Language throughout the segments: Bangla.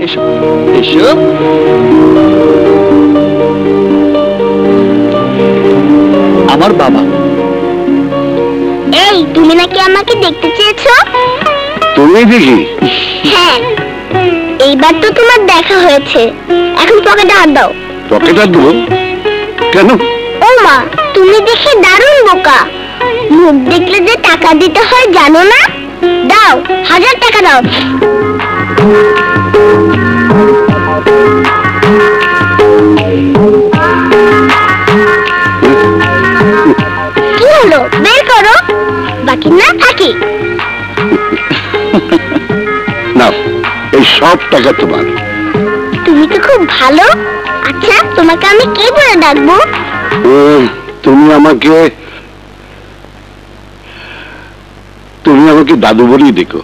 এসো এসো। আমার বাবা। এই তুমি নাকি আমাকে দেখতে চেয়েছো? তুমি দেখি? হ্যাঁ, এইবার তো তোমার দেখা হয়েছে, এখন পকেটে হাত দাও। পকেটে হাত দেবো কেন? ও মা, তুমি দেখে দারুণ বোকা। মুখ দেখলে যে টাকা দিতে হয় জানো না? দাও, 1000 টাকা দাও। কি হলো, বের করো, বাকি না থাকি। না, এই সব টাকা তোমার। তুমি তো খুব ভালো। আচ্ছা, তোমাকে আমি কি বলে ডাকবো? তুমি আমাকে দাদু বলেই দেখো।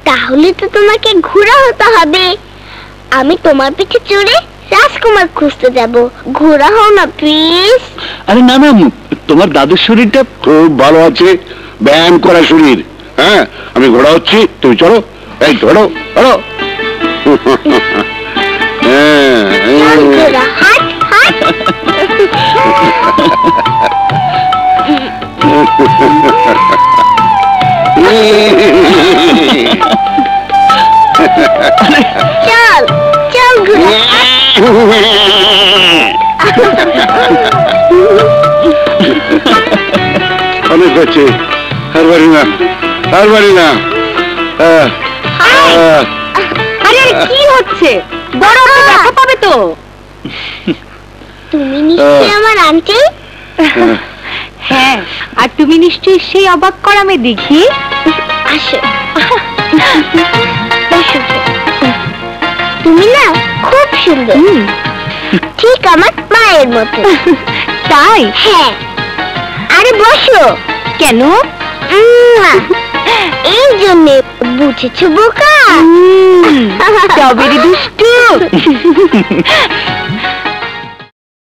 তাহলে তো তোমাকে ঘোড়া হতে হবে। আমি তোমার পিঠে চড়ে রাজকুমার খুঁজতে যাব। ঘোড়া হও না প্লিজ। আরে না না, তোমার দাদুর শরীরটা খুব ভালো আছে, ব্যায়াম করা শরীর। হ্যাঁ, আমি ঘোড়া হচ্ছি, তুমি চলো। এই ধরো ধরো। চল ঘোড়া, হাট হাট। চল চল ঘোড়া। অনেক হচ্ছে, আর বাড়ি না, আর বাড়ি না। আরে কি হচ্ছে? বড় ব্যথা পাবে তো। তুমি নিশ্চয়ই আমার আন্টি? হ্যাঁ, আর তুমি নিশ্চয়ই সেই অবাক করা মেয়ে দেখি। আসো। তুমি না খুব সুন্দর, ঠিক আমার মায়ের মতো। তাই? হ্যাঁ। আরে বসো। কেন? এই জন্য বুঝেছো বোকা। স্ট্রবেরি দুষ্টু।